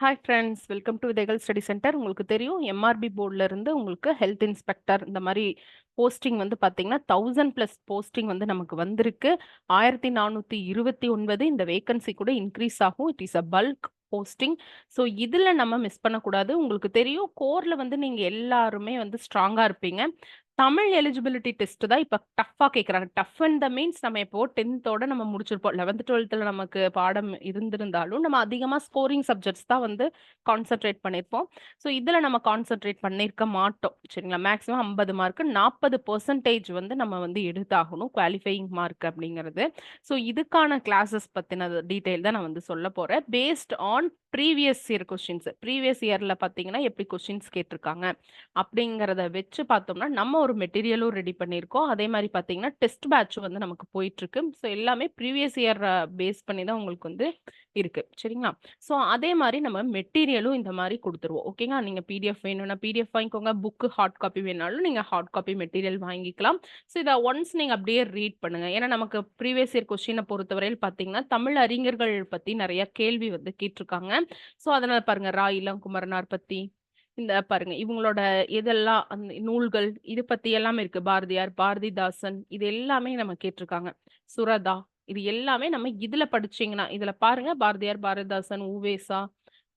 Hi friends, welcome to விதைகள் study centre. உங்களுக்கு தெரியும் எம்ஆர்பி போர்டில் இருந்து உங்களுக்கு ஹெல்த் இன்ஸ்பெக்டர் இந்த மாதிரி போஸ்டிங் வந்து பார்த்தீங்கன்னா 1000+ போஸ்டிங் வந்து நமக்கு வந்திருக்கு. 1429 இந்த வேகன்சி கூட இன்க்ரீஸ் ஆகும். It is a bulk posting. So இதில் நம்ம மிஸ் பண்ணக்கூடாது. உங்களுக்கு தெரியும் கோரில் வந்து நீங்கள் எல்லாருமே வந்து ஸ்ட்ராங்காக இருப்பீங்க. தமிழ் எலிஜிபிலிட்டி டெஸ்ட் தான் இப்போ டஃப்பாக கேட்குறாங்க. டஃப் அண்ட் த மீன்ஸ் நம்ம இப்போ 10th நம்ம முடிச்சிருப்போம். 11th 12th நமக்கு பாடம் இருந்திருந்தாலும் நம்ம அதிகமாக ஸ்கோரிங் சப்ஜெக்ட்ஸ் தான் வந்து கான்சென்ட்ரேட் பண்ணியிருப்போம். ஸோ இதில் நம்ம கான்சென்ட்ரேட் பண்ணியிருக்க மாட்டோம். சரிங்களா? மேக்ஸிமம் 50 மார்க்கு 40% வந்து நம்ம வந்து எடுத்தாகணும் குவாலிஃபையிங் மார்க் அப்படிங்கிறது. ஸோ இதுக்கான கிளாஸஸ் பற்றின டீட்டெயில் தான் நான் வந்து சொல்ல போகிறேன். Based on previous year questions. Previous இயரில் பார்த்தீங்கன்னா எப்படி கொஸ்டின்ஸ் கேட்டிருக்காங்க அப்படிங்கிறத வச்சு பார்த்தோம்னா நம்ம ஒரு மெட்டீரியலும் ரெடி பண்ணியிருக்கோம். அதே மாதிரி பார்த்தீங்கன்னா டெஸ்ட் பேட்ச் வந்து நமக்கு போயிட்டு இருக்கு. ஸோ எல்லாமே ப்ரீவியஸ் இயர் பேஸ் பண்ணி தான் உங்களுக்கு வந்து இருக்கு. சரிங்களா? ஸோ அதே மாதிரி நம்ம மெட்டீரியலும் இந்த மாதிரி கொடுத்துருவோம். ஓகேங்களா? நீங்க பிடிஎஃப் வேணும்னா பிடிஎஃப் வாங்கிக்கோங்க. புக்கு ஹார்ட் காப்பி வேணாலும் நீங்க ஹார்ட் காப்பி மெட்டீரியல் வாங்கிக்கலாம். ஸோ இதை ஒன்ஸ் நீங்க அப்படியே ரீட் பண்ணுங்க. ஏன்னா நமக்கு ப்ரீவியஸ் இயர் கொஸ்டினை பொறுத்தவரையில் பார்த்தீங்கன்னா தமிழ் அறிஞர்கள் பத்தி நிறைய கேள்வி வந்து கேட்டிருக்காங்க. ஸோ அதனால பாருங்க இளங்குமரனார் பத்தி இந்த பாருங்க இவங்களோட இதெல்லாம் அந்த நூல்கள் இது பத்தி எல்லாமே இருக்கு. பாரதியார், பாரதிதாசன் இது எல்லாமே நம்ம கேட்டிருக்காங்க. சுரதா இது எல்லாமே நம்ம இதுல படிச்சீங்கன்னா இதுல பாருங்க பாரதியார், பாரதிதாசன், உவேசா,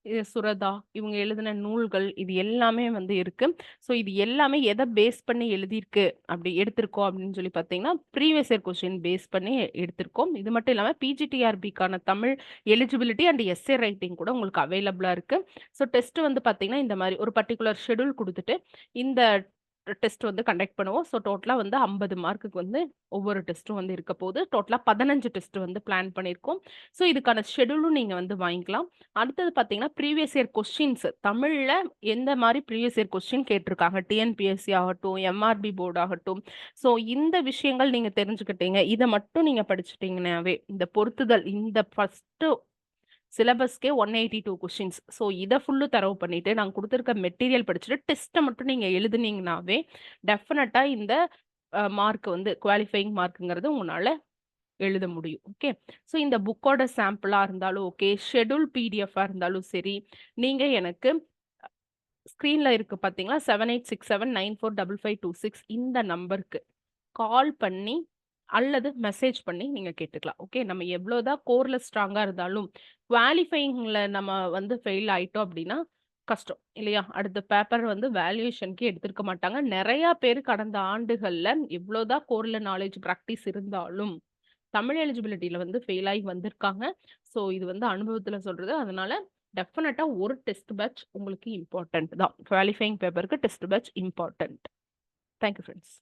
இது சுரதா இவங்க எழுதின நூல்கள் இது எல்லாமே வந்து இருக்கு. ஸோ இது எல்லாமே எதை பேஸ் பண்ணி எழுதியிருக்கு அப்படி எடுத்திருக்கோம் அப்படின்னு சொல்லி பார்த்தீங்கன்னா ப்ரீவியஸ் இயர் கொஸ்டின் பேஸ் பண்ணி எடுத்திருக்கோம். இது மட்டும் இல்லாமல் பிஜிடிஆர்பிக்கான தமிழ் எலிஜிபிலிட்டி அண்ட் எஸ்ஏ ரைட்டிங் கூட உங்களுக்கு அவைலபிளாக இருக்கு. ஸோ டெஸ்ட் வந்து பார்த்தீங்கன்னா இந்த மாதிரி ஒரு பர்டிகுலர் ஷெடியூல் கொடுத்துட்டு இந்த டெஸ்ட் வந்து கண்டக்ட் பண்ணுவோம். ஸோ டோட்டலாக வந்து 50 மார்க்குக்கு வந்து ஒவ்வொரு டெஸ்ட்டும் வந்து இருக்க போது டோட்டலாக 15 டெஸ்ட் வந்து பிளான் பண்ணியிருக்கோம். ஸோ இதுக்கான ஷெடியூலும் நீங்கள் வந்து வாங்கிக்கலாம். அடுத்தது பார்த்தீங்கன்னா ப்ரீவியஸ் இயர் கொஸ்டின்ஸ் தமிழில் எந்த மாதிரி ப்ரீவியஸ் இயர் கொஸ்டின் கேட்டிருக்காங்க டிஎன்பிஎஸ்சி ஆகட்டும் எம்ஆர்பி போர்டு ஆகட்டும். ஸோ இந்த விஷயங்கள் நீங்கள் தெரிஞ்சுக்கிட்டீங்க. இதை மட்டும் நீங்கள் படிச்சுட்டீங்கன்னாவே இந்த பொருத்துதல் இந்த ஃபஸ்ட்டு சிலபஸ்க்கே 182 கொஸ்டின்ஸ். ஸோ இதை ஃபுல்லு தரவு பண்ணிட்டு நாங்கள் கொடுத்துருக்க மெட்டீரியல் படிச்சுட்டு டெஸ்ட்டை மட்டும் நீங்கள் எழுதுனீங்கனாவே டெஃபினட்டாக இந்த மார்க் வந்து குவாலிஃபையிங் மார்க்குங்கிறது உங்களால் எழுத முடியும். ஓகே. ஸோ இந்த புக்கோட சாம்பிளாக இருந்தாலும் ஓகே, ஷெடியூல் பிடிஎஃபாக இருந்தாலும் சரி, நீங்கள் எனக்கு ஸ்க்ரீனில் இருக்கு பார்த்தீங்களா 7867945526 இந்த நம்பருக்கு கால் பண்ணி அல்லது மெசேஜ் பண்ணி நீங்கள் கேட்டுக்கலாம். ஓகே. நம்ம எவ்வளோதான் கோரில் ஸ்ட்ராங்காக இருந்தாலும் குவாலிஃபையிங்கில் நம்ம வந்து ஃபெயில் ஆயிட்டோம் அப்படின்னா கஷ்டம் இல்லையா? அடுத்த பேப்பர் வந்து வேல்யூவேஷனுக்கு எடுத்திருக்க மாட்டாங்க. நிறையா பேர் கடந்த ஆண்டுகளில் எவ்வளோதான் கோரில் நாலேஜ் ப்ராக்டிஸ் இருந்தாலும் தமிழ் எலிஜிபிலிட்டியில் வந்து ஃபெயில் ஆகி வந்திருக்காங்க. ஸோ இது வந்து அனுபவத்தில் சொல்கிறது. அதனால டெஃபினட்டாக ஒரு டெஸ்ட் பேட்ச் உங்களுக்கு இம்பார்ட்டன்ட் தான். குவாலிஃபையிங் பேப்பருக்கு test batch important. Thank you friends.